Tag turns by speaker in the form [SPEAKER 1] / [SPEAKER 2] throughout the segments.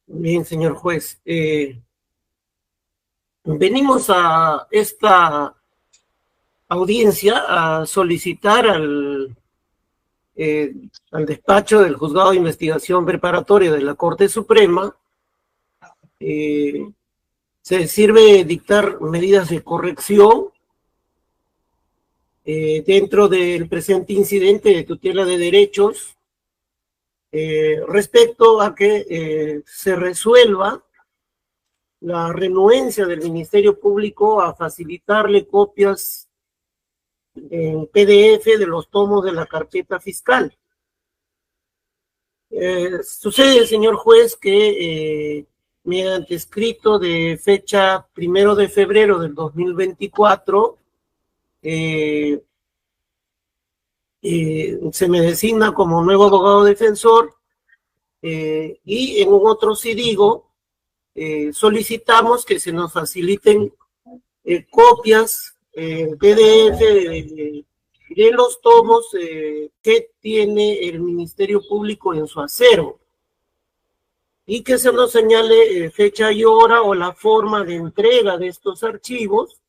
[SPEAKER 1] Bien, señor juez. Venimos a esta audiencia a solicitar al despacho del Juzgado de Investigación Preparatoria de la Corte Suprema. Se sirve dictar medidas de corrección dentro del presente incidente de tutela de derechos respecto a que se resuelva la renuencia del Ministerio Público a facilitarle copias en PDF de los tomos de la carpeta fiscal. Sucede, señor juez, que mediante escrito de fecha 1 de febrero del 2024, se me designa como nuevo abogado defensor y en un otro CIDIGO solicitamos que se nos faciliten copias PDF de los tomos que tiene el Ministerio Público en su acervo y que se nos señale fecha y hora o la forma de entrega de estos archivos,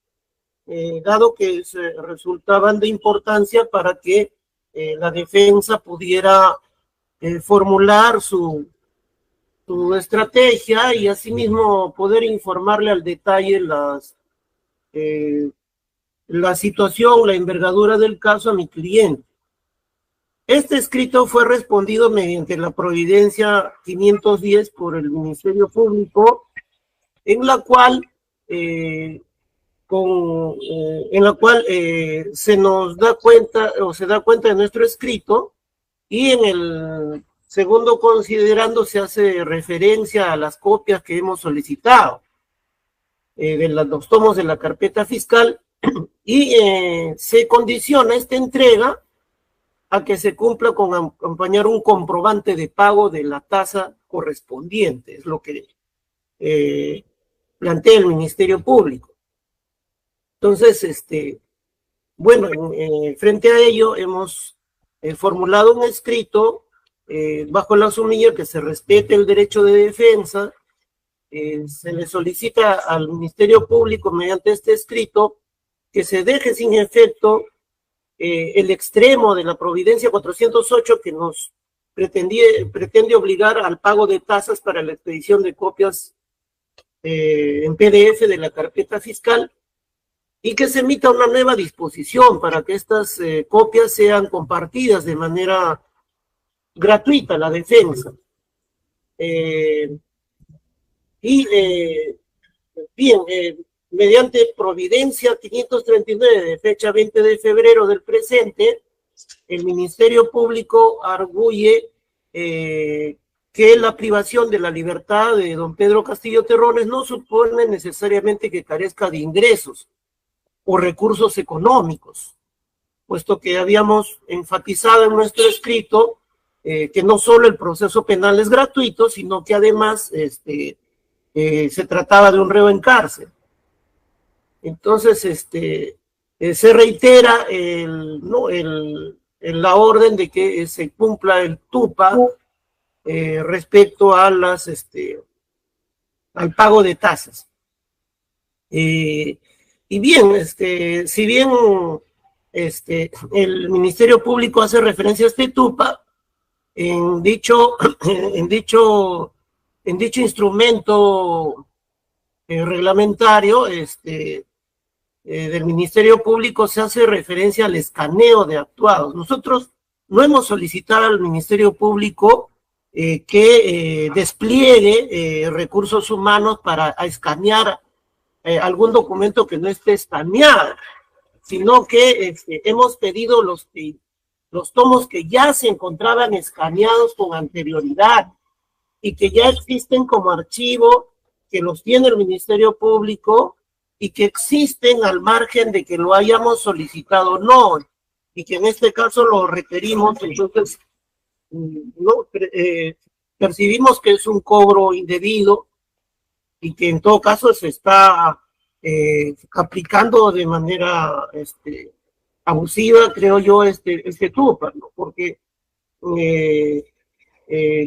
[SPEAKER 1] dado que resultaban de importancia para que la defensa pudiera formular su estrategia y asimismo poder informarle al detalle la situación, la envergadura del caso a mi cliente. Este escrito fue respondido mediante la providencia 510 por el Ministerio Público, en la cual se nos da cuenta o se da cuenta de nuestro escrito, y en el segundo considerando se hace referencia a las copias que hemos solicitado de los tomos de la carpeta fiscal y se condiciona esta entrega a que se cumpla con acompañar un comprobante de pago de la tasa correspondiente, es lo que plantea el Ministerio Público. Entonces, bueno, frente a ello hemos formulado un escrito bajo la sumilla que se respete el derecho de defensa. Se le solicita al Ministerio Público mediante este escrito que se deje sin efecto el extremo de la providencia 408 que nos pretende obligar al pago de tasas para la expedición de copias en PDF de la carpeta fiscal, y que se emita una nueva disposición para que estas copias sean compartidas de manera gratuita a la defensa. Mediante providencia 539 de fecha 20 de febrero del presente, el Ministerio Público arguye que la privación de la libertad de don Pedro Castillo Terrones no supone necesariamente que carezca de ingresos o recursos económicos, puesto que habíamos enfatizado en nuestro escrito que no solo el proceso penal es gratuito, sino que además se trataba de un reo en cárcel. Entonces, se reitera la orden de que se cumpla el TUPA respecto a al pago de tasas. Y bien, si bien el Ministerio Público hace referencia a este TUPA, en dicho instrumento reglamentario del Ministerio Público se hace referencia al escaneo de actuados. Nosotros no hemos solicitado al Ministerio Público que despliegue recursos humanos para escanear algún documento que no esté escaneado, sino que hemos pedido los tomos que ya se encontraban escaneados con anterioridad y que ya existen como archivo, que los tiene el Ministerio Público y que existen al margen de que lo hayamos solicitado o no, y que en este caso lo requerimos. Entonces percibimos que es un cobro indebido y que en todo caso se está aplicando de manera abusiva, creo yo, este TUPA, ¿no? Porque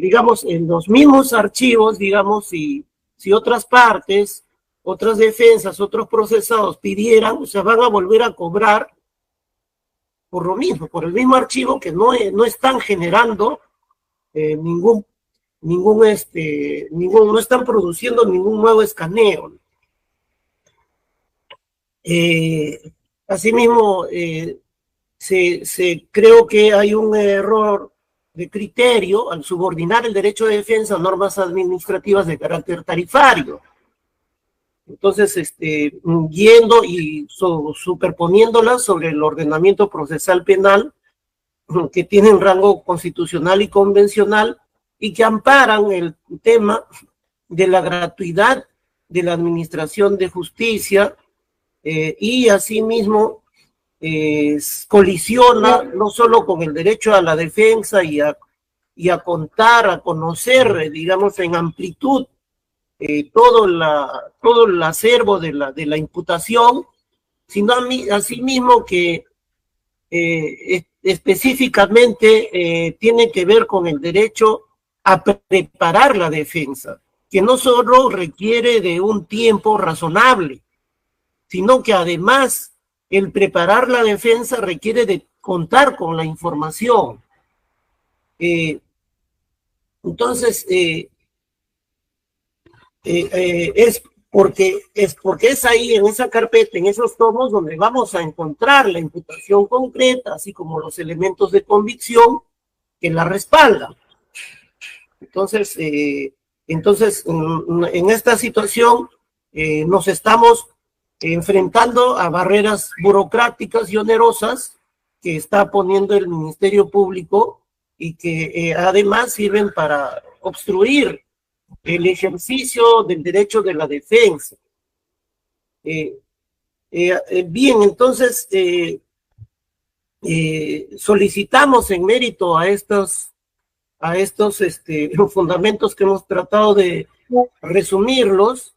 [SPEAKER 1] digamos, en los mismos archivos, digamos, si otras partes, otras defensas, otros procesados pidieran, o sea, van a volver a cobrar por lo mismo, por el mismo archivo que no están generando no están produciendo ningún nuevo escaneo. Asimismo, creo que hay un error de criterio al subordinar el derecho de defensa a normas administrativas de carácter tarifario. Entonces, yendo y superponiéndolas sobre el ordenamiento procesal penal, que tienen rango constitucional y convencional, y que amparan el tema de la gratuidad de la administración de justicia, y asimismo colisiona no solo con el derecho a la defensa y a contar, a conocer, digamos, en amplitud todo el acervo de la imputación, sino asimismo que específicamente tiene que ver con el derecho a preparar la defensa, que no solo requiere de un tiempo razonable, sino que además el preparar la defensa requiere de contar con la información. Entonces, es porque es ahí, en esa carpeta, en esos tomos, donde vamos a encontrar la imputación concreta, así como los elementos de convicción que la respaldan. Entonces, en esta situación nos estamos enfrentando a barreras burocráticas y onerosas que está poniendo el Ministerio Público y que además sirven para obstruir el ejercicio del derecho de la defensa. Bien, entonces solicitamos en mérito a estos fundamentos que hemos tratado de resumirlos,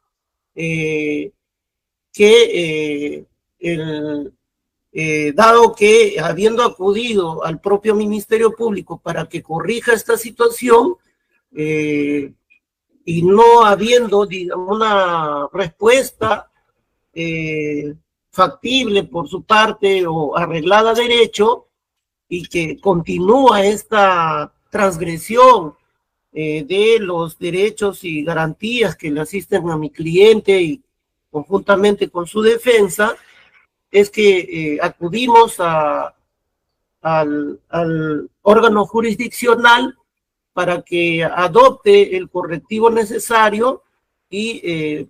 [SPEAKER 1] dado que habiendo acudido al propio Ministerio Público para que corrija esta situación, y no habiendo, digamos, una respuesta factible por su parte o arreglada a derecho, y que continúa esta transgresión de los derechos y garantías que le asisten a mi cliente y conjuntamente con su defensa, es que acudimos al órgano jurisdiccional para que adopte el correctivo necesario y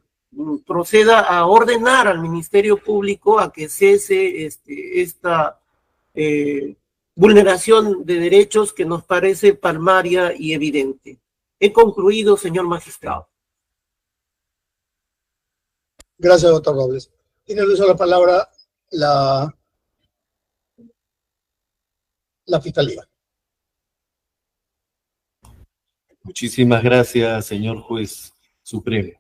[SPEAKER 1] proceda a ordenar al Ministerio Público a que cese esta vulneración de derechos que nos parece palmaria y evidente. He concluido, señor magistrado.
[SPEAKER 2] Gracias, doctor Robles. Tiene el uso de la palabra la Fiscalía.
[SPEAKER 3] Muchísimas gracias, señor juez supremo.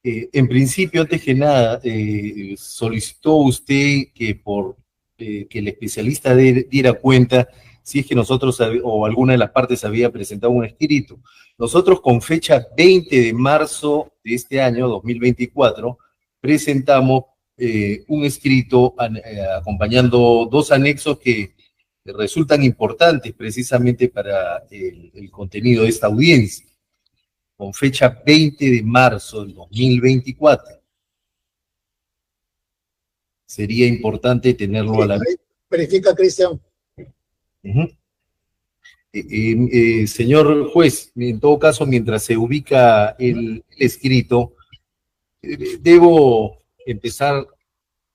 [SPEAKER 3] En principio, antes que nada, solicitó usted que que el especialista diera cuenta si es que nosotros o alguna de las partes había presentado un escrito. Nosotros, con fecha 20 de marzo de este año, 2024, presentamos un escrito acompañando dos anexos que resultan importantes precisamente para el contenido de esta audiencia, con fecha 20 de marzo del 2024. Sería importante tenerlo a la vista.
[SPEAKER 2] Verifica, Cristian.
[SPEAKER 3] Señor juez, en todo caso, mientras se ubica el escrito, debo empezar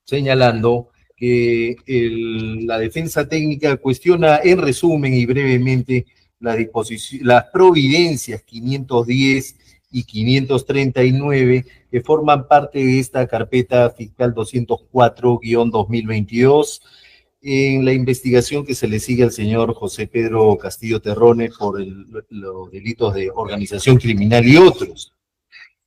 [SPEAKER 3] señalando que la defensa técnica cuestiona en resumen y brevemente las providencias 510 y 539 que forman parte de esta carpeta fiscal 204-2022 en la investigación que se le sigue al señor José Pedro Castillo Terrones por los delitos de organización criminal y otros.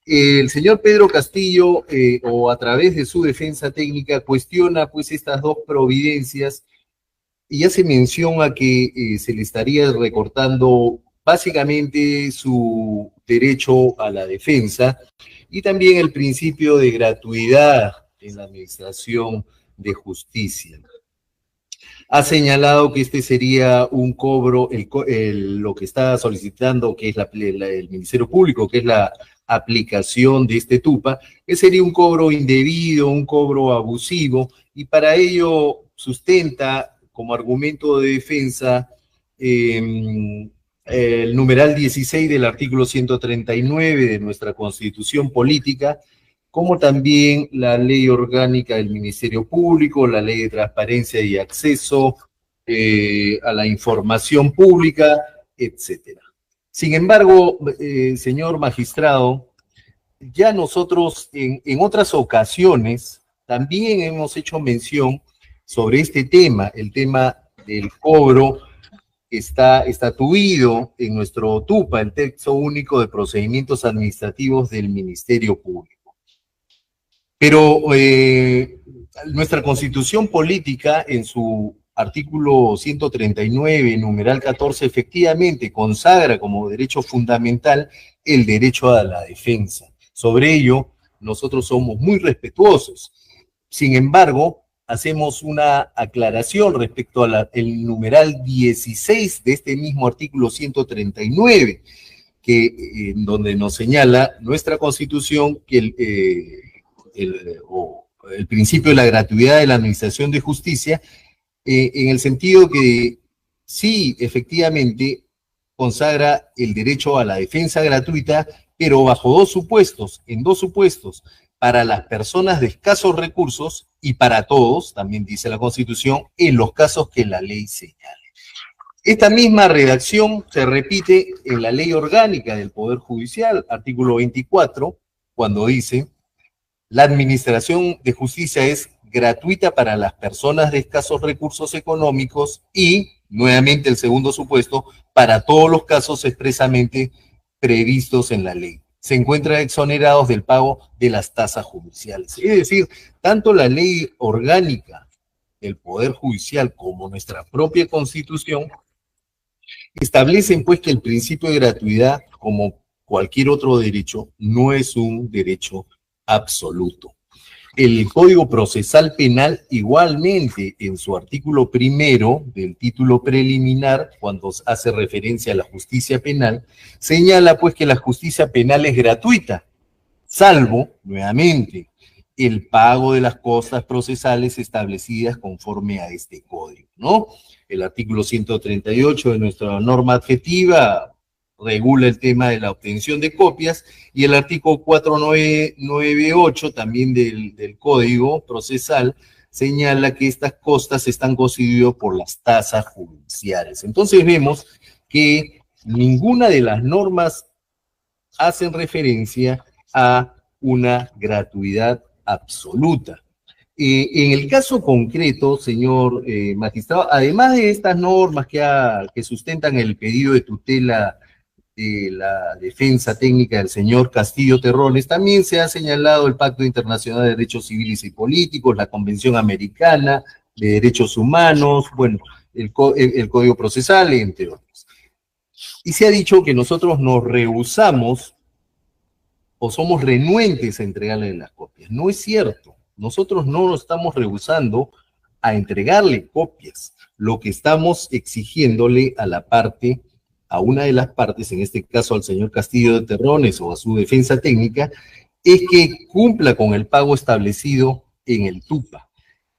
[SPEAKER 3] El señor Pedro Castillo, o a través de su defensa técnica, cuestiona pues estas dos providencias y hace mención a que se le estaría recortando básicamente su derecho a la defensa y también el principio de gratuidad en la administración de justicia. Ha señalado que este sería un cobro, lo que está solicitando, que es el Ministerio Público, que es la aplicación de este TUPA, que sería un cobro indebido, un cobro abusivo, y para ello sustenta como argumento de defensa el numeral 16 del artículo 139 de nuestra Constitución Política, como también la ley orgánica del Ministerio Público, la ley de transparencia y acceso a la información pública, etcétera. Sin embargo, señor magistrado, ya nosotros en otras ocasiones también hemos hecho mención sobre este tema, el tema del cobro que está estatuido en nuestro TUPA, el Texto Único de Procedimientos Administrativos del Ministerio Público. Pero nuestra Constitución Política, en su artículo 139, numeral 14, efectivamente consagra como derecho fundamental el derecho a la defensa. Sobre ello, nosotros somos muy respetuosos. Sin embargo, hacemos una aclaración respecto al numeral 16 de este mismo artículo 139, en donde nos señala nuestra Constitución que el principio de la gratuidad de la administración de justicia, en el sentido que sí, efectivamente, consagra el derecho a la defensa gratuita, pero bajo dos supuestos, en dos supuestos, para las personas de escasos recursos y para todos, también dice la Constitución, en los casos que la ley señale. Esta misma redacción se repite en la Ley Orgánica del Poder Judicial, artículo 24, cuando dice: la administración de justicia es gratuita para las personas de escasos recursos económicos y, nuevamente el segundo supuesto, para todos los casos expresamente previstos en la ley. Se encuentran exonerados del pago de las tasas judiciales. Es decir, tanto la ley orgánica del Poder Judicial como nuestra propia Constitución establecen pues que el principio de gratuidad, como cualquier otro derecho, no es un derecho absoluto. El Código Procesal Penal igualmente en su artículo primero del título preliminar, cuando hace referencia a la justicia penal, señala pues que la justicia penal es gratuita, salvo, nuevamente, el pago de las costas procesales establecidas conforme a este código, ¿no? El artículo 138 de nuestra norma adjetiva regula el tema de la obtención de copias, y el artículo 498 también del Código Procesal señala que estas costas están constituidas por las tasas judiciales. Entonces vemos que ninguna de las normas hacen referencia a una gratuidad absoluta. En el caso concreto, señor magistrado, además de estas normas que sustentan el pedido de tutela de la defensa técnica del señor Castillo Terrones, también se ha señalado el Pacto Internacional de Derechos Civiles y Políticos, la Convención Americana de Derechos Humanos, bueno, el Código Procesal, entre otros. Y se ha dicho que nosotros nos rehusamos o somos renuentes a entregarle las copias. No es cierto. Nosotros no nos estamos rehusando a entregarle copias. Lo que estamos exigiéndole a una de las partes, en este caso al señor Castillo de Terrones o a su defensa técnica, es que cumpla con el pago establecido en el TUPA.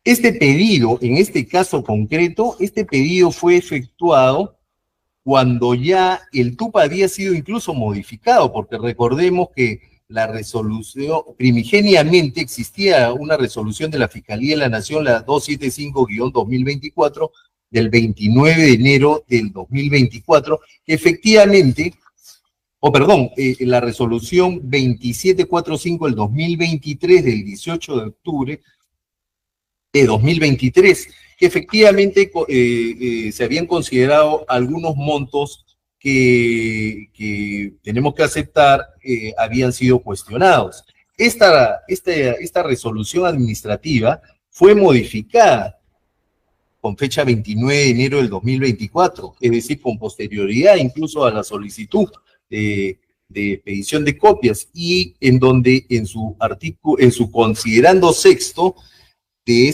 [SPEAKER 3] Este pedido, en este caso concreto, este pedido fue efectuado cuando ya el TUPA había sido incluso modificado, porque recordemos que la resolución, primigeniamente existía una resolución de la Fiscalía de la Nación, la 275-2024, del 29 de enero del 2024, que efectivamente, la resolución 2745 del 2023, del 18 de octubre de 2023, que efectivamente se habían considerado algunos montos que tenemos que aceptar habían sido cuestionados. Esta resolución administrativa fue modificada con fecha 29 de enero del 2024, es decir, con posterioridad incluso a la solicitud de expedición de copias, y en donde en su considerando sexto de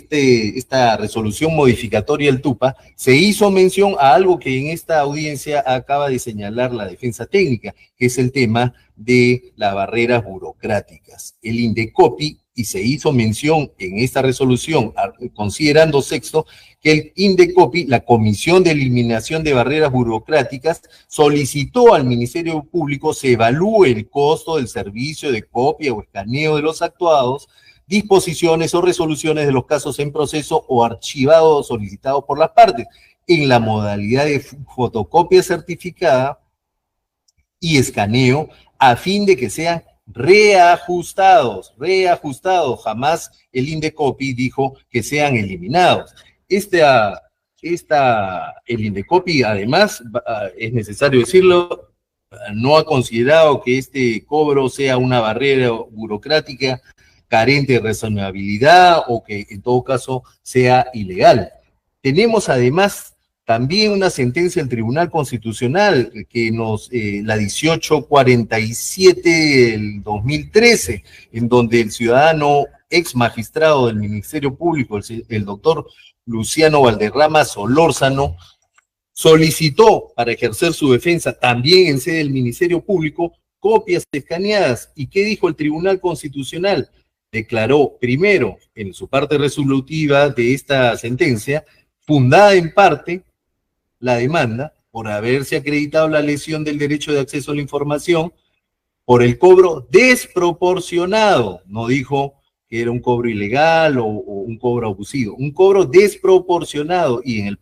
[SPEAKER 3] esta resolución modificatoria del TUPA, se hizo mención a algo que en esta audiencia acaba de señalar la defensa técnica, que es el tema de las barreras burocráticas. El INDECOPI, y se hizo mención en esta resolución, considerando sexto, que el INDECOPI, la Comisión de Eliminación de Barreras Burocráticas, solicitó al Ministerio Público se evalúe el costo del servicio de copia o escaneo de los actuados, disposiciones o resoluciones de los casos en proceso o archivados solicitados por las partes, en la modalidad de fotocopia certificada y escaneo, a fin de que sean reajustados, jamás el INDECOPI dijo que sean eliminados. El INDECOPI, además, es necesario decirlo, no ha considerado que este cobro sea una barrera burocrática carente de razonabilidad o que en todo caso sea ilegal. Tenemos además también una sentencia del Tribunal Constitucional que la 1847 del 2013, en donde el ciudadano ex magistrado del Ministerio Público, el doctor Luciano Valderrama Solórzano, solicitó para ejercer su defensa también en sede del Ministerio Público copias escaneadas. ¿Y qué dijo el Tribunal Constitucional? Declaró, primero, en su parte resolutiva de esta sentencia, fundada en parte la demanda por haberse acreditado la lesión del derecho de acceso a la información por el cobro desproporcionado. No dijo que era un cobro ilegal o un cobro abusivo, un cobro desproporcionado, y en el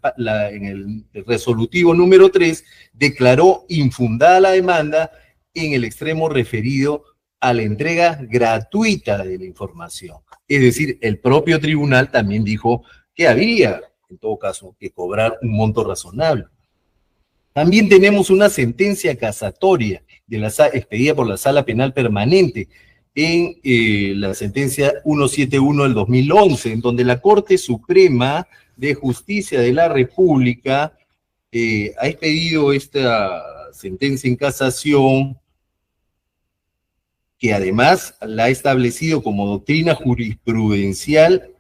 [SPEAKER 3] resolutivo número 3 declaró infundada la demanda en el extremo referido a la entrega gratuita de la información. Es decir, el propio tribunal también dijo que había, en todo caso, que cobrar un monto razonable. También tenemos una sentencia casatoria expedida por la Sala Penal Permanente en la sentencia 171 del 2011, en donde la Corte Suprema de Justicia de la República ha expedido esta sentencia en casación, que además la ha establecido como doctrina jurisprudencial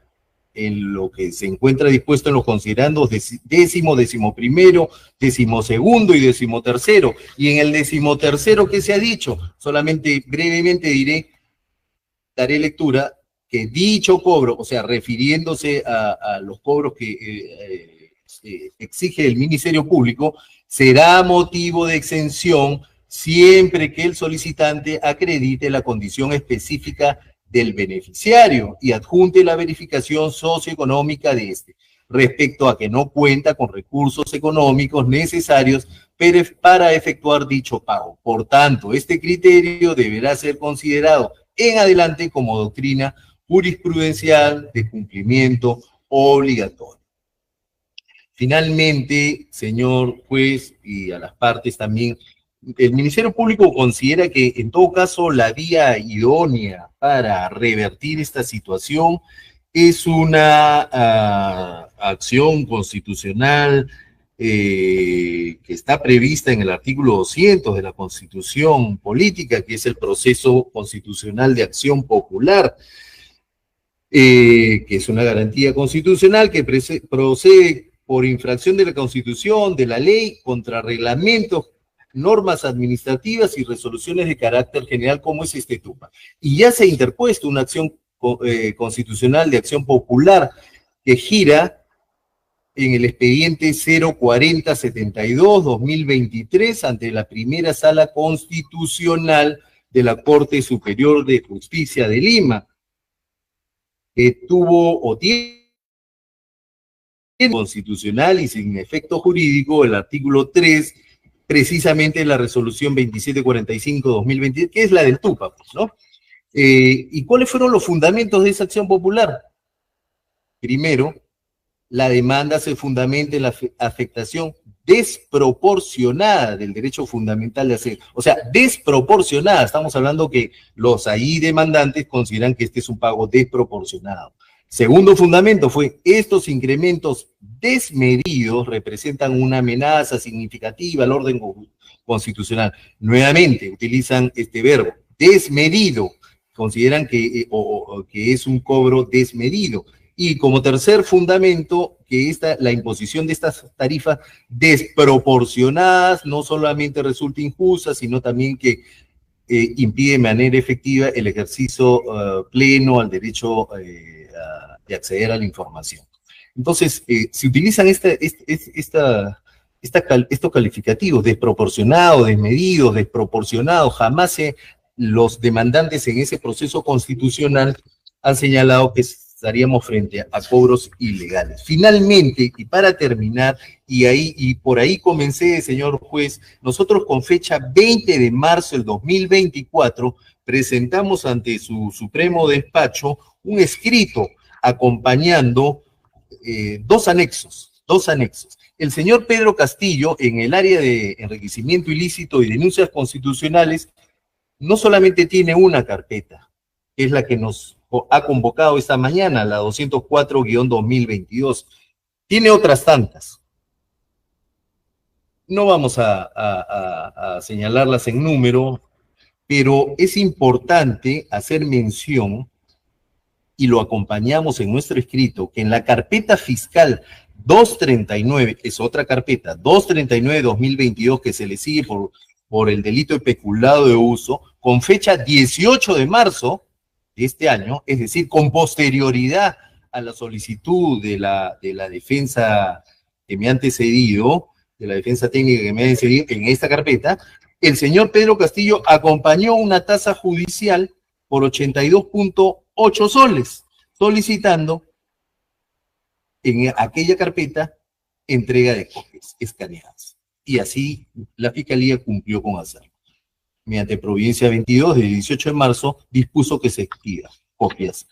[SPEAKER 3] en lo que se encuentra dispuesto en los considerandos décimo, 11º, 12º y 13º. Y en el 13º, ¿qué se ha dicho? Solamente brevemente daré lectura, que dicho cobro, o sea, refiriéndose a los cobros que exige el Ministerio Público, será motivo de exención siempre que el solicitante acredite la condición específica del beneficiario y adjunte la verificación socioeconómica de este, respecto a que no cuenta con recursos económicos necesarios para efectuar dicho pago. Por tanto, este criterio deberá ser considerado en adelante como doctrina jurisprudencial de cumplimiento obligatorio. Finalmente, señor juez, y a las partes también, el Ministerio Público considera que en todo caso la vía idónea para revertir esta situación es una acción constitucional que está prevista en el artículo 200 de la Constitución Política, que es el proceso constitucional de acción popular, que es una garantía constitucional que procede por infracción de la Constitución, de la ley, contra reglamentos, normas administrativas y resoluciones de carácter general, como es este TUPA. Y ya se ha interpuesto una acción constitucional de acción popular que gira en el expediente 04072-2023 ante la primera Sala Constitucional de la Corte Superior de Justicia de Lima, que tuvo o tiene constitucional y sin efecto jurídico el artículo 3, precisamente la resolución 2745-2023, que es la del TUPA, pues, ¿no? ¿Y cuáles fueron los fundamentos de esa acción popular? Primero, la demanda se fundamenta en la afectación desproporcionada del derecho fundamental de hacer, o sea, desproporcionada. Estamos hablando que los ahí demandantes consideran que este es un pago desproporcionado. Segundo fundamento fue, estos incrementos desmedidos representan una amenaza significativa al orden constitucional. Nuevamente utilizan este verbo, desmedido. Consideran que es un cobro desmedido. Y como tercer fundamento, que la imposición de estas tarifas desproporcionadas no solamente resulta injusta, sino también que impide de manera efectiva el ejercicio pleno al derecho de acceder a la información. Entonces, se utilizan estos calificativos, desproporcionado, desmedido, desproporcionado, jamás los demandantes en ese proceso constitucional han señalado que estaríamos frente a cobros ilegales. Finalmente, y para terminar, y por ahí comencé, señor juez, nosotros con fecha 20 de marzo del 2024 presentamos ante su supremo despacho un escrito acompañando dos anexos. El señor Pedro Castillo, en el área de enriquecimiento ilícito y denuncias constitucionales, no solamente tiene una carpeta, que es la que nos ha convocado esta mañana, la 204-2022, tiene otras tantas. No vamos a señalarlas en número, pero es importante hacer mención, y lo acompañamos en nuestro escrito, que en la carpeta fiscal 239, es otra carpeta, 239-2022, que se le sigue por el delito de peculado de uso, con fecha 18 de marzo de este año, es decir, con posterioridad a la solicitud de la defensa que me ha antecedido, de la defensa técnica que me ha antecedido en esta carpeta, el señor Pedro Castillo acompañó una tasa judicial por 82.8 soles, solicitando en aquella carpeta entrega de copias escaneadas. Y así la Fiscalía cumplió con hacerlo. Mediante Providencia 22 del 18 de marzo dispuso que se expidan copias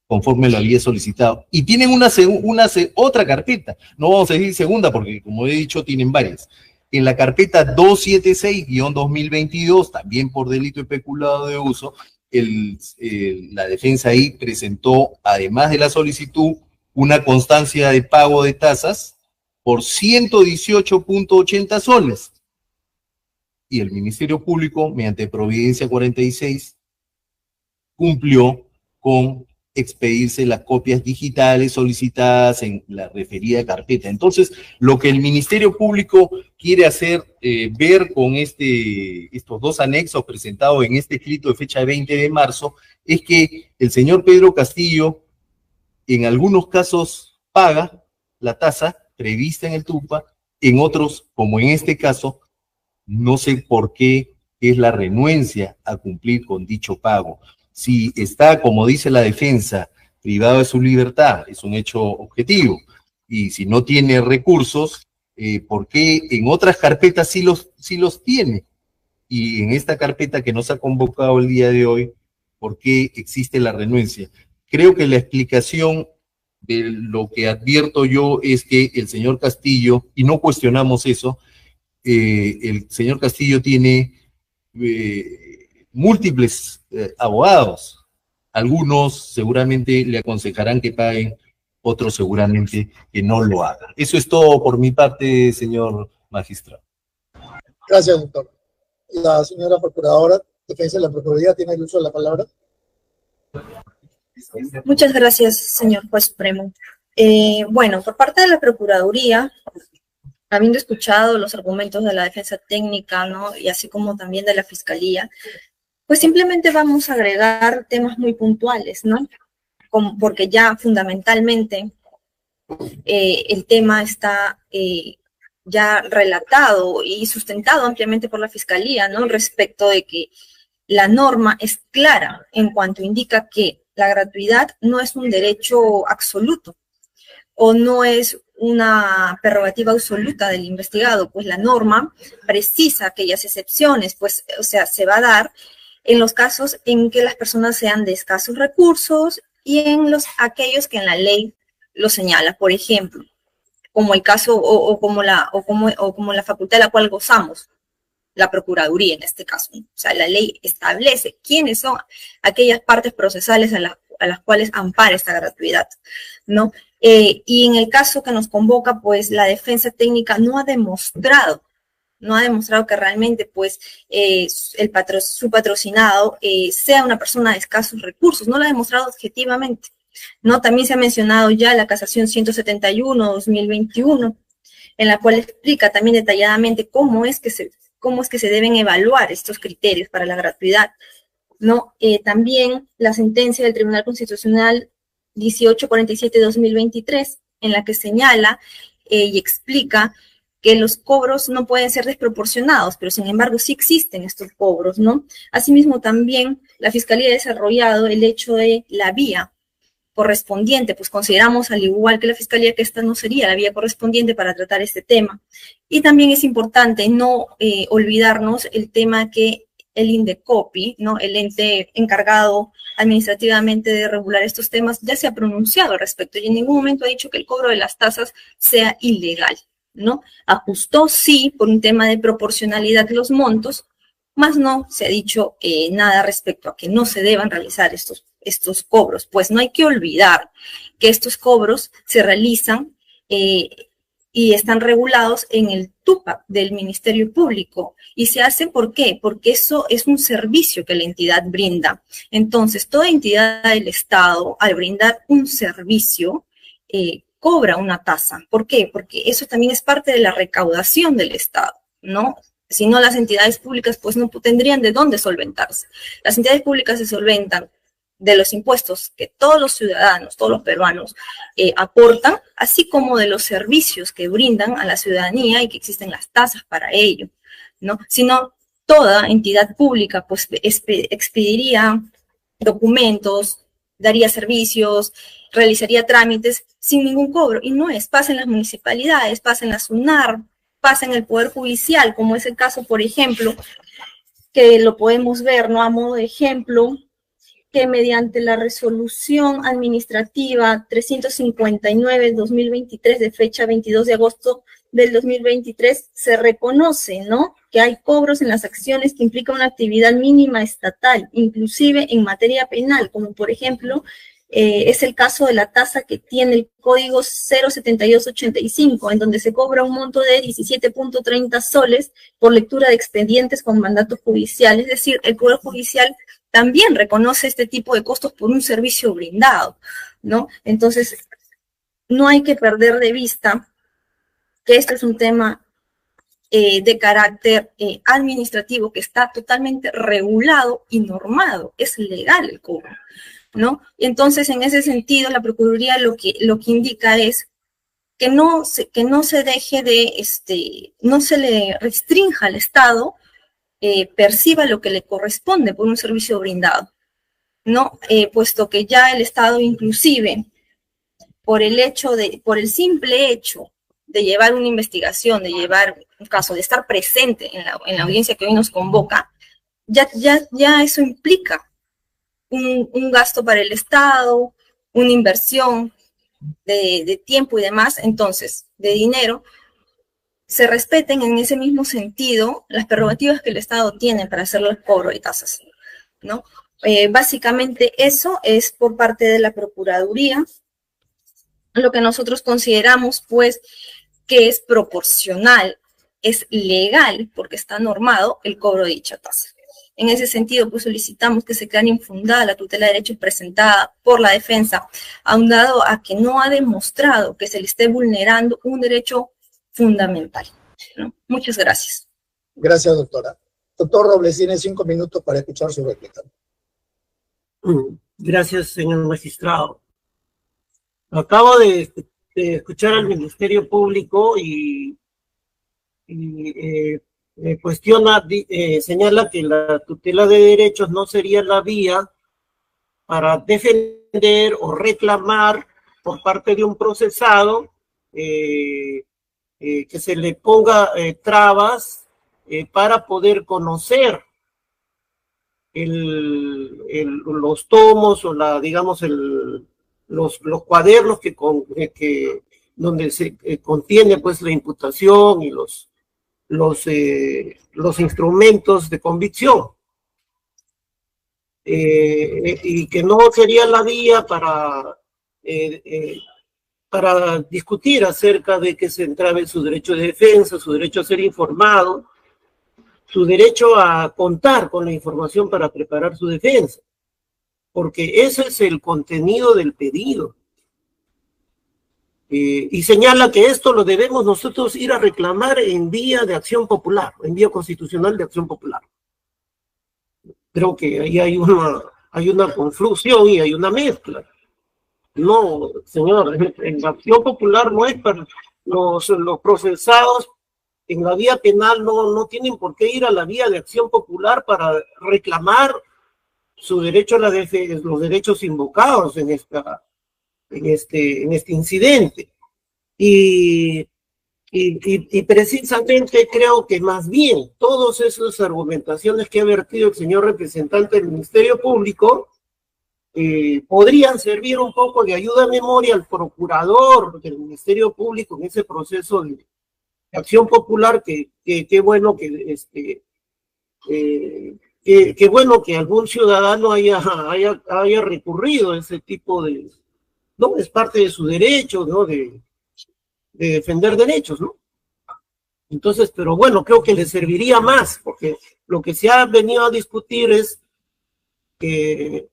[SPEAKER 3] conforme lo había solicitado. Y tienen otra carpeta, no vamos a decir segunda porque como he dicho tienen varias. En la carpeta 276-2022, también por delito de peculado de uso, la defensa ahí presentó, además de la solicitud, una constancia de pago de tasas por 118.80 soles. Y el Ministerio Público, mediante Providencia 46, cumplió con expedirse las copias digitales solicitadas en la referida carpeta. Entonces, lo que el Ministerio Público quiere hacer ver con estos dos anexos presentados en este escrito de fecha 20 de marzo, es que el señor Pedro Castillo, en algunos casos, paga la tasa prevista en el TUPA, en otros, como en este caso, no sé por qué es la renuencia a cumplir con dicho pago. Si está, como dice la defensa, privado de su libertad, es un hecho objetivo, y si no tiene recursos, ¿por qué en otras carpetas sí los tiene? Y en esta carpeta que nos ha convocado el día de hoy, ¿por qué existe la renuencia? Creo que la explicación de lo que advierto yo es que el señor Castillo, y no cuestionamos eso, el señor Castillo tiene múltiples abogados. Algunos seguramente le aconsejarán que paguen, otros seguramente que no lo hagan. Eso es todo por mi parte, señor magistrado.
[SPEAKER 2] Gracias, doctor. La señora procuradora, defensa de la Procuraduría, tiene el uso de la palabra.
[SPEAKER 4] Muchas gracias, señor juez supremo. Bueno, por parte de la Procuraduría, habiendo escuchado los argumentos de la defensa técnica, ¿no?, y así como también de la Fiscalía, pues simplemente vamos a agregar temas muy puntuales, ¿no? Porque ya fundamentalmente el tema está ya relatado y sustentado ampliamente por la Fiscalía, ¿no?, respecto de que la norma es clara en cuanto indica que la gratuidad no es un derecho absoluto o no es una prerrogativa absoluta del investigado, pues la norma precisa aquellas excepciones, pues, o sea, se va a dar en los casos en que las personas sean de escasos recursos y en aquellos que en la ley lo señala, por ejemplo, como el caso o como la facultad de la cual gozamos, la Procuraduría en este caso. O sea, la ley establece quiénes son aquellas partes procesales a las cuales ampara esta gratuidad, ¿no? Y en el caso que nos convoca, pues la defensa técnica no ha demostrado que realmente pues su patrocinado sea una persona de escasos recursos, no lo ha demostrado objetivamente, ¿no? También se ha mencionado ya la casación 171/2021, en la cual explica también detalladamente cómo es que se deben evaluar estos criterios para la gratuidad, ¿no? También la sentencia del Tribunal Constitucional 1847/2023, en la que señala y explica que los cobros no pueden ser desproporcionados, pero sin embargo sí existen estos cobros, ¿no? Asimismo, también la Fiscalía ha desarrollado el hecho de la vía correspondiente, pues consideramos, al igual que la Fiscalía, que esta no sería la vía correspondiente para tratar este tema. Y también es importante no olvidarnos el tema que el INDECOPI, ¿no? El ente encargado administrativamente de regular estos temas, ya se ha pronunciado al respecto y en ningún momento ha dicho que el cobro de las tasas sea ilegal, ¿no? Ajustó, sí, por un tema de proporcionalidad los montos, más no se ha dicho nada respecto a que no se deban realizar estos cobros. Pues no hay que olvidar que estos cobros se realizan y están regulados en el TUPAC del Ministerio Público. ¿Y se hace por qué? Porque eso es un servicio que la entidad brinda. Entonces, toda entidad del Estado, al brindar un servicio, cobra una tasa. ¿Por qué? Porque eso también es parte de la recaudación del Estado, ¿no? Si no, las entidades públicas pues no tendrían de dónde solventarse. Las entidades públicas se solventan de los impuestos que todos los ciudadanos, todos los peruanos aportan, así como de los servicios que brindan a la ciudadanía y que existen las tasas para ello, ¿no? Si no, toda entidad pública pues expediría documentos, daría servicios, realizaría trámites sin ningún cobro, y no es, pasa en las municipalidades, pasa en la SUNAR, pasa en el Poder Judicial, como es el caso, por ejemplo, que lo podemos ver, ¿no? A modo de ejemplo, que mediante la resolución administrativa 359/2023 de fecha 22 de agosto del 2023 se reconoce, ¿no?, que hay cobros en las acciones que implican una actividad mínima estatal, inclusive en materia penal, como por ejemplo es el caso de la tasa que tiene el código 07285, en donde se cobra un monto de 17.30 soles por lectura de expedientes con mandato judicial. Es decir, el Poder Judicial también reconoce este tipo de costos por un servicio brindado, ¿no? Entonces, no hay que perder de vista que este es un tema de carácter administrativo que está totalmente regulado y normado, es legal el cobro, ¿no? Entonces, en ese sentido, la Procuraduría lo que indica es que no se deje de, no se le restrinja al Estado perciba lo que le corresponde por un servicio brindado, ¿no? Puesto que ya el Estado, inclusive, por el simple hecho de llevar una investigación, de llevar un caso, de estar presente en la audiencia que hoy nos convoca, ya eso implica un gasto para el Estado, una inversión de tiempo y demás, entonces, de dinero. Se respeten en ese mismo sentido las prerrogativas que el Estado tiene para hacer el cobro de tasas, ¿no? Básicamente eso es por parte de la Procuraduría, lo que nosotros consideramos pues que es proporcional, es legal, porque está normado el cobro de dicha tasa. En ese sentido, pues solicitamos que se crean infundada la tutela de derechos presentada por la defensa, aunado a que no ha demostrado que se le esté vulnerando un derecho fundamental, ¿no? Muchas gracias.
[SPEAKER 2] Gracias, doctora. Doctor Robles, tiene 5 minutos para escuchar su réplica.
[SPEAKER 1] Gracias, señor magistrado. Acabo de escuchar al Ministerio Público y cuestiona, señala que la tutela de derechos no sería la vía para defender o reclamar por parte de un procesado que se le ponga trabas para poder conocer los tomos o los cuadernos donde se contiene pues la imputación y los instrumentos de convicción. y que no sería la vía para discutir acerca de que se entrave su derecho de defensa, su derecho a ser informado, su derecho a contar con la información para preparar su defensa, porque ese es el contenido del pedido. Y señala que esto lo debemos nosotros ir a reclamar en vía de acción popular, en vía constitucional de acción popular. Creo que ahí hay una confusión y hay una mezcla. No, señor, en la acción popular no es para los procesados en la vía penal, no tienen por qué ir a la vía de acción popular para reclamar su derecho a la defensa, los derechos invocados en este incidente. Y precisamente creo que más bien todas esas argumentaciones que ha vertido el señor representante del Ministerio Público podrían servir un poco de ayuda a memoria al procurador del Ministerio Público en ese proceso de acción popular, que bueno que bueno que algún ciudadano haya recurrido a ese tipo de, ¿no? Es parte de su derecho, ¿no? De defender derechos, ¿no? Entonces, pero bueno, creo que le serviría más, porque lo que se ha venido a discutir es que,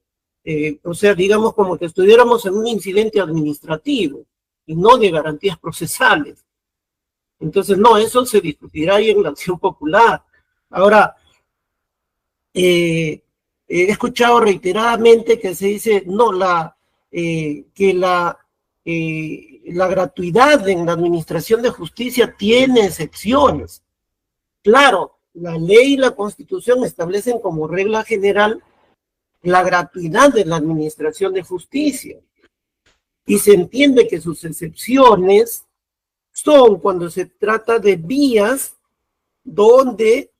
[SPEAKER 1] o sea, digamos como que estuviéramos en un incidente administrativo y no de garantías procesales. Entonces, no, eso se discutirá ahí en la acción popular. Ahora, he escuchado reiteradamente que se dice, no, que la gratuidad en la administración de justicia tiene excepciones. Claro, la ley y la Constitución establecen como regla general la gratuidad de la administración de justicia. Y se entiende que sus excepciones son cuando se trata de vías donde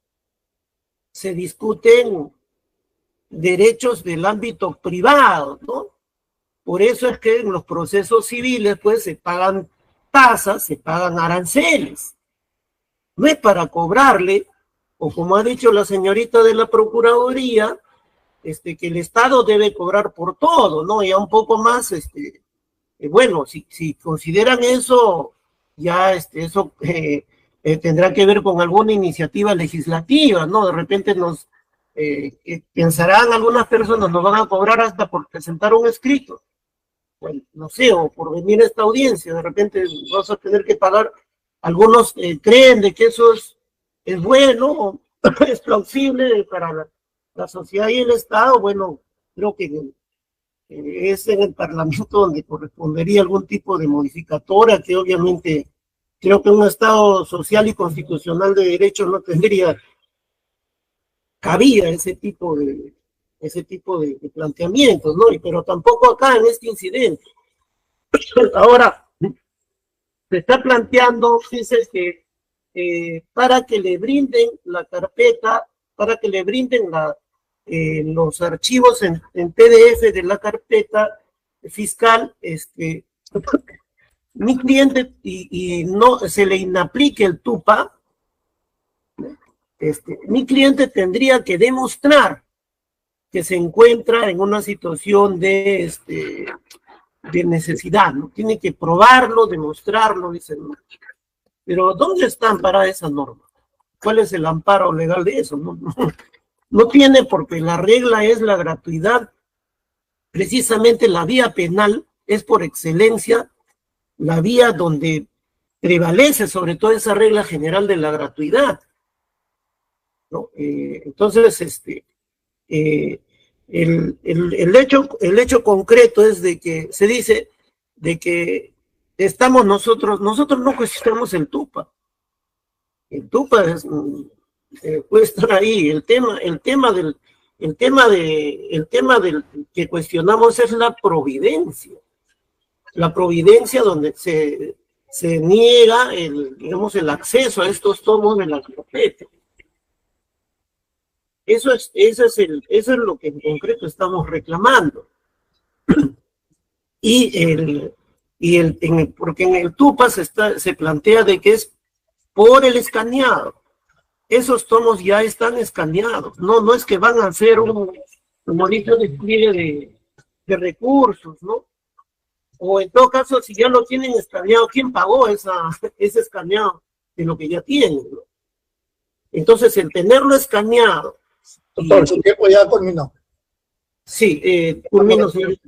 [SPEAKER 1] se discuten derechos del ámbito privado, ¿no? Por eso es que en los procesos civiles, pues, se pagan tasas, se pagan aranceles. No es para cobrarle, o como ha dicho la señorita de la Procuraduría, que el Estado debe cobrar por todo, ¿no? Ya un poco más, bueno, si consideran eso, ya eso tendrá que ver con alguna iniciativa legislativa, ¿no? De repente pensarán algunas personas, nos van a cobrar hasta por presentar un escrito. Bueno, no sé, o por venir a esta audiencia, de repente vas a tener que pagar. Algunos creen de que eso es bueno, es plausible para la sociedad y el Estado. Bueno, creo que es en el Parlamento donde correspondería algún tipo de modificatoria, que obviamente creo que un Estado social y constitucional de derecho no tendría cabida ese tipo de planteamientos, ¿no? Pero tampoco acá en este incidente. Ahora, se está planteando, dice que para que le brinden la carpeta, para que le brinden los archivos en PDF de la carpeta fiscal, mi cliente y no se le inaplique el TUPA, mi cliente tendría que demostrar que se encuentra en una situación de necesidad, ¿no? Tiene que probarlo, demostrarlo, dicen. Pero ¿dónde está amparada esa norma? ¿Cuál es el amparo legal de eso? No tiene, porque la regla es la gratuidad. Precisamente la vía penal es por excelencia la vía donde prevalece sobre todo esa regla general de la gratuidad, ¿no? Entonces, el hecho concreto es de que se dice de que nosotros no cuestionamos el TUPA. El TUPA puede estar ahí. El tema del que cuestionamos es la providencia. La providencia donde se niega el acceso a estos tomos de la carpeta. Eso es lo que en concreto estamos reclamando. Porque en el TUPA se plantea de que es por el escaneado. Esos tomos ya están escaneados. No es que van a hacer como dice, despliegue de recursos, ¿no? O en todo caso, si ya lo tienen escaneado, ¿quién pagó ese escaneado de lo que ya tienen, ¿no? Entonces, el tenerlo escaneado...
[SPEAKER 2] Doctor, su tiempo ya culminó.
[SPEAKER 1] Sí, culmino, señor.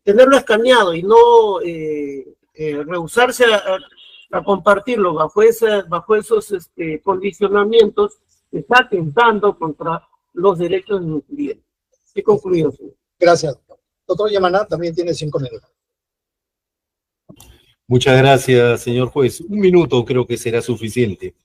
[SPEAKER 1] Tenerlo escaneado y no rehusarse a compartirlo bajo esos condicionamientos, está atentando contra los derechos de los clientes. He concluido, señor.
[SPEAKER 2] Gracias, doctor. Doctor Yamaná también tiene 5 minutos.
[SPEAKER 3] Muchas gracias, señor juez. 1 minuto creo que será suficiente.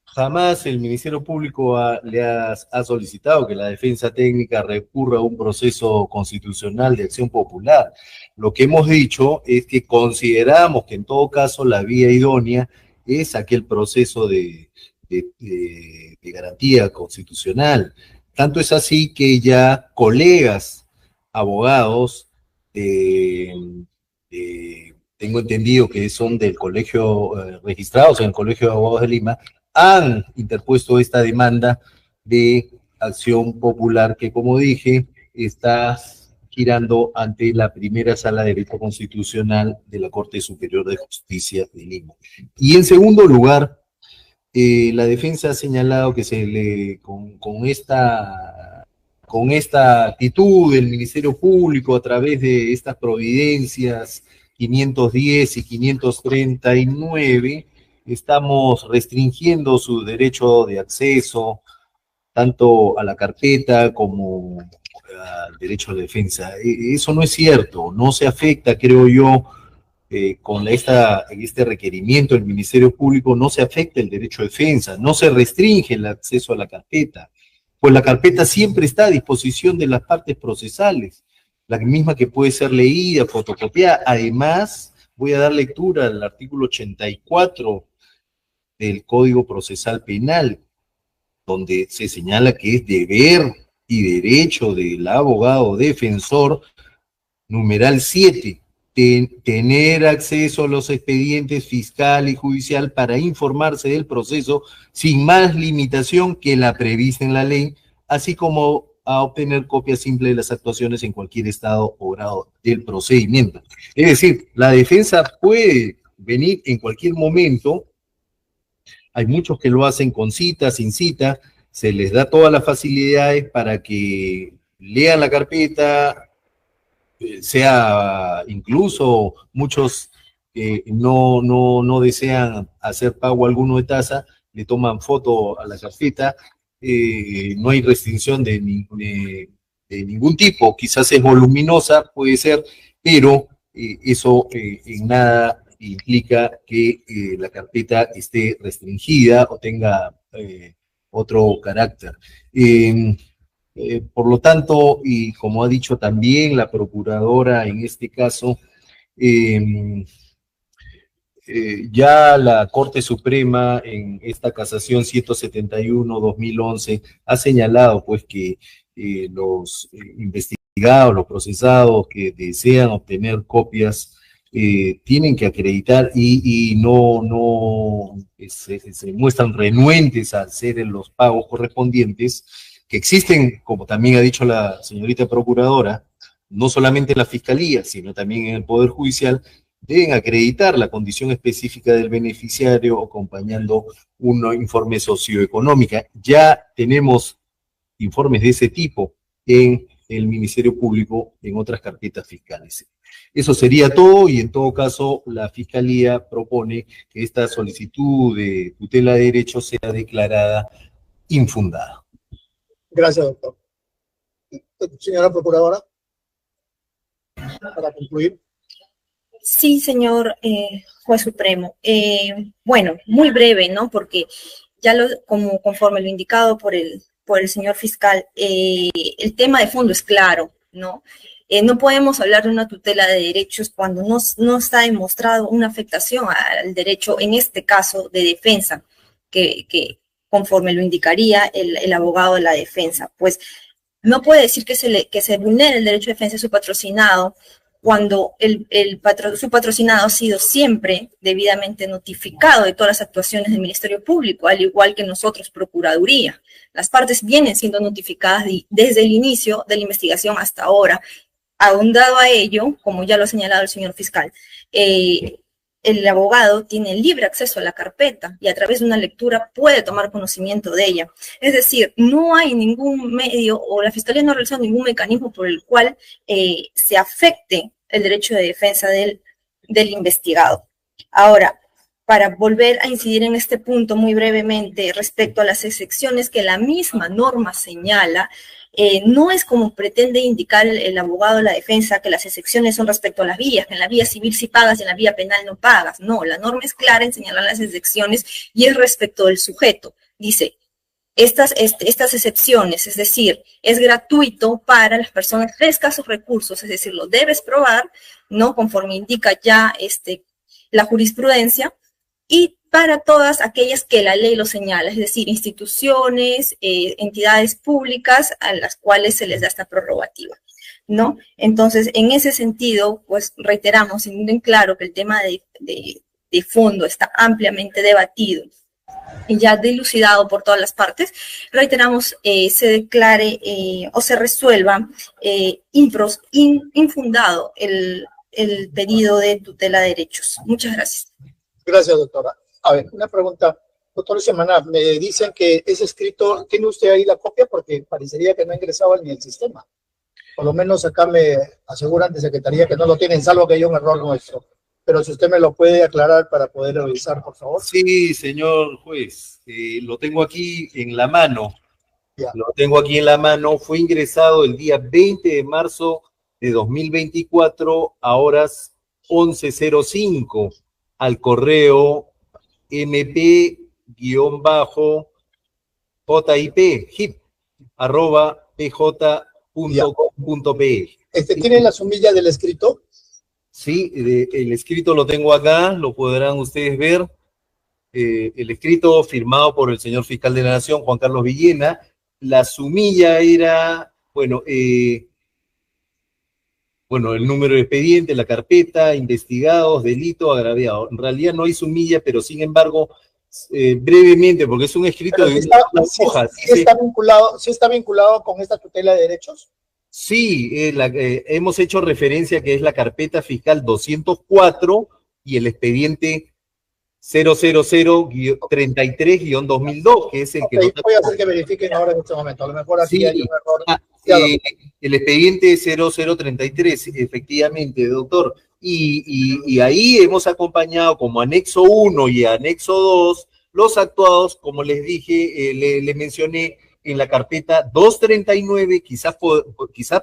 [SPEAKER 3] Jamás el Ministerio Público le ha solicitado que la defensa técnica recurra a un proceso constitucional de acción popular. Lo que hemos dicho es que consideramos que en todo caso la vía idónea es aquel proceso de garantía constitucional. Tanto es así que ya colegas abogados, tengo entendido que son del colegio, registrados en el Colegio de Abogados de Lima, han interpuesto esta demanda de acción popular que, como dije, está girando ante la primera Sala de Derecho Constitucional de la Corte Superior de Justicia de Lima. Y en segundo lugar, la defensa ha señalado que con esta actitud del Ministerio Público a través de estas providencias 510 y 539, estamos restringiendo su derecho de acceso tanto a la carpeta como al derecho de defensa. Eso no es cierto, no se afecta, creo yo, con este requerimiento del Ministerio Público, no se afecta el derecho de defensa, no se restringe el acceso a la carpeta, pues la carpeta siempre está a disposición de las partes procesales, la misma que puede ser leída, fotocopiada. Además, voy a dar lectura al artículo 84 del Código Procesal Penal, donde se señala que es deber y derecho del abogado defensor, numeral 7, tener acceso a los expedientes fiscal y judicial para informarse del proceso sin más limitación que la prevista en la ley, así como a obtener copia simple de las actuaciones en cualquier estado o grado del procedimiento. Es decir, la defensa puede venir en cualquier momento. Hay muchos que lo hacen con cita, sin cita, se les da todas las facilidades para que lean la carpeta, sea incluso muchos que no desean hacer pago alguno de tasa, le toman foto a la carpeta, no hay restricción de ningún tipo, quizás es voluminosa, puede ser, pero eso en nada implica que la carpeta esté restringida o tenga otro carácter. Por lo tanto, y como ha dicho también la procuradora en este caso, ya la Corte Suprema en esta casación 171-2011 ha señalado pues que los investigados, los procesados que desean obtener copias tienen que acreditar y se muestran renuentes a hacer los pagos correspondientes, que existen, como también ha dicho la señorita procuradora, no solamente en la Fiscalía, sino también en el Poder Judicial, deben acreditar la condición específica del beneficiario acompañando un informe socioeconómico. Ya tenemos informes de ese tipo en el Ministerio Público, en otras carpetas fiscales. Eso sería todo, y en todo caso la Fiscalía propone que esta solicitud de tutela de derechos sea declarada infundada.
[SPEAKER 2] Gracias, doctor. Señora Procuradora, para concluir.
[SPEAKER 4] Sí, señor Juez Supremo. Bueno, muy breve, ¿no? Porque ya conforme lo indicado por el señor fiscal, el tema de fondo es claro, ¿no? No podemos hablar de una tutela de derechos cuando no está demostrado una afectación al derecho, en este caso, de defensa, que conforme lo indicaría el abogado de la defensa. Pues no puede decir que se vulnere el derecho de defensa de su patrocinado cuando su patrocinado ha sido siempre debidamente notificado de todas las actuaciones del Ministerio Público, al igual que nosotros, Procuraduría. Las partes vienen siendo notificadas desde el inicio de la investigación hasta ahora. Ahondado a ello, como ya lo ha señalado el señor fiscal, el abogado tiene libre acceso a la carpeta y a través de una lectura puede tomar conocimiento de ella. Es decir, no hay ningún medio o la Fiscalía no ha realizado ningún mecanismo por el cual se afecte el derecho de defensa del investigado. Ahora, para volver a incidir en este punto muy brevemente respecto a las excepciones que la misma norma señala, no es como pretende indicar el abogado de la defensa que las excepciones son respecto a las vías, que en la vía civil sí pagas y en la vía penal no pagas. No, la norma es clara en señalar las excepciones y es respecto del sujeto. Dice, estas excepciones, es decir, es gratuito para las personas de escasos recursos, es decir, lo debes probar, ¿no? Conforme indica ya la jurisprudencia, y para todas aquellas que la ley lo señala, es decir, instituciones, entidades públicas a las cuales se les da esta prerrogativa, ¿no? Entonces, en ese sentido, pues reiteramos, teniendo en claro que el tema de fondo está ampliamente debatido y ya dilucidado por todas las partes, reiteramos se declare o se resuelva infundado el pedido de tutela de derechos. Muchas gracias.
[SPEAKER 2] Gracias, doctora. A ver, una pregunta. Doctor Semaná, me dicen que ese escrito, ¿tiene usted ahí la copia? Porque parecería que no ingresaba ni el sistema. Por lo menos acá me aseguran de Secretaría que no lo tienen, salvo que haya un error nuestro. Pero si usted me lo puede aclarar para poder revisar, por favor.
[SPEAKER 3] Sí, señor juez, lo tengo aquí en la mano.
[SPEAKER 2] Ya.
[SPEAKER 3] Lo tengo aquí en la mano. Fue ingresado el día 20 de marzo de 2024 a horas 11:05 al correo mp-jip@pj.com.pe.
[SPEAKER 2] ¿Tiene la sumilla del escrito?
[SPEAKER 3] Sí, el escrito lo tengo acá, lo podrán ustedes ver. El escrito firmado por el señor fiscal de la Nación, Juan Carlos Villena. La sumilla era, bueno, el número de expediente, la carpeta, investigados, delito, agraviado. En realidad no hay sumilla, pero sin embargo, brevemente, porque es un escrito de unas hojas.
[SPEAKER 2] ¿Sí está vinculado con esta tutela de derechos?
[SPEAKER 3] Sí, hemos hecho referencia que es la carpeta fiscal 204 y el expediente 000-33-2002, que es el que...
[SPEAKER 2] Voy a hacer que verifiquen ahora en este momento. A lo mejor aquí hay un error.
[SPEAKER 3] El expediente 0033, efectivamente, doctor. Y ahí hemos acompañado como anexo 1 y anexo 2 los actuados, como les dije, le mencioné, en la carpeta 239, quizás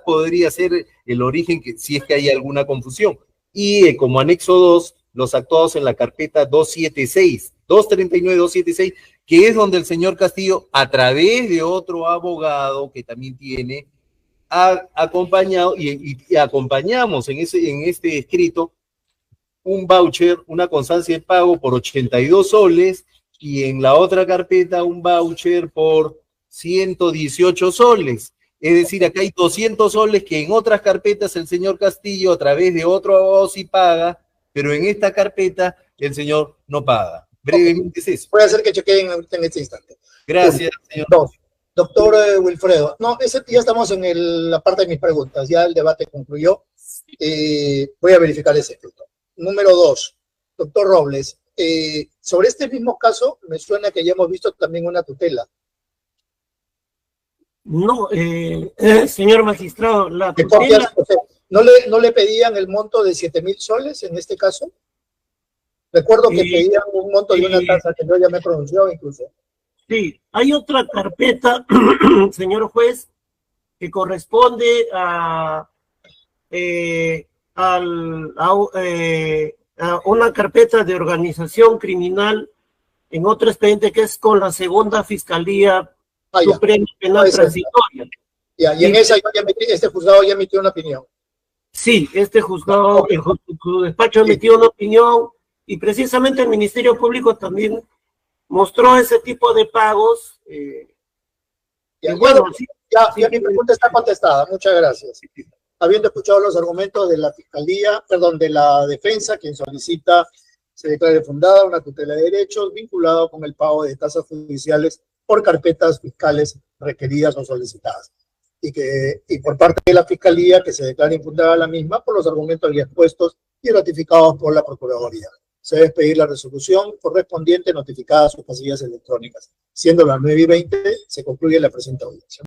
[SPEAKER 3] podría ser el origen, si es que hay alguna confusión. Y como anexo 2, los actuados en la carpeta 276, 239, 276, que es donde el señor Castillo, a través de otro abogado que también tiene, ha acompañado y acompañamos en este escrito un voucher, una constancia de pago por 82 soles, y en la otra carpeta un voucher por 118 soles. Es decir, acá hay 200 soles que en otras carpetas el señor Castillo a través de otro abogado sí paga, pero en esta carpeta el señor no paga. Brevemente es eso.
[SPEAKER 2] Voy a hacer que chequeen en este instante.
[SPEAKER 3] Gracias, señor.
[SPEAKER 2] Doctor Wilfredo, no, ya estamos en la parte de mis preguntas, ya el debate concluyó. Voy a verificar ese punto. Número 2, doctor Robles, sobre este mismo caso me suena que ya hemos visto también una tutela.
[SPEAKER 1] No, señor magistrado, la tutela...
[SPEAKER 2] ¿No le pedían el monto de 7,000 soles en este caso? Recuerdo que pedían un monto de una tasa que yo ya me pronunció incluso.
[SPEAKER 1] Sí, hay otra carpeta, señor juez, que corresponde a una carpeta de organización criminal en otro expediente que es con la segunda Fiscalía Suprema Penal Transitoria.
[SPEAKER 2] Ya, y en esa este juzgado ya emitió una opinión.
[SPEAKER 1] Sí, este juzgado, su despacho emitió una opinión y precisamente el Ministerio Público también mostró ese tipo de pagos.
[SPEAKER 2] Ya mi pregunta está contestada, muchas gracias. habiendo escuchado los argumentos de la Fiscalía, perdón, de la defensa, quien solicita se declare fundada una tutela de derechos vinculado con el pago de tasas judiciales por carpetas fiscales requeridas o solicitadas. Y por parte de la Fiscalía que se declare infundada la misma por los argumentos ya expuestos y ratificados por la Procuraduría. Se debe pedir la resolución correspondiente notificada a sus casillas electrónicas. Siendo las 9:20, se concluye la presente audiencia.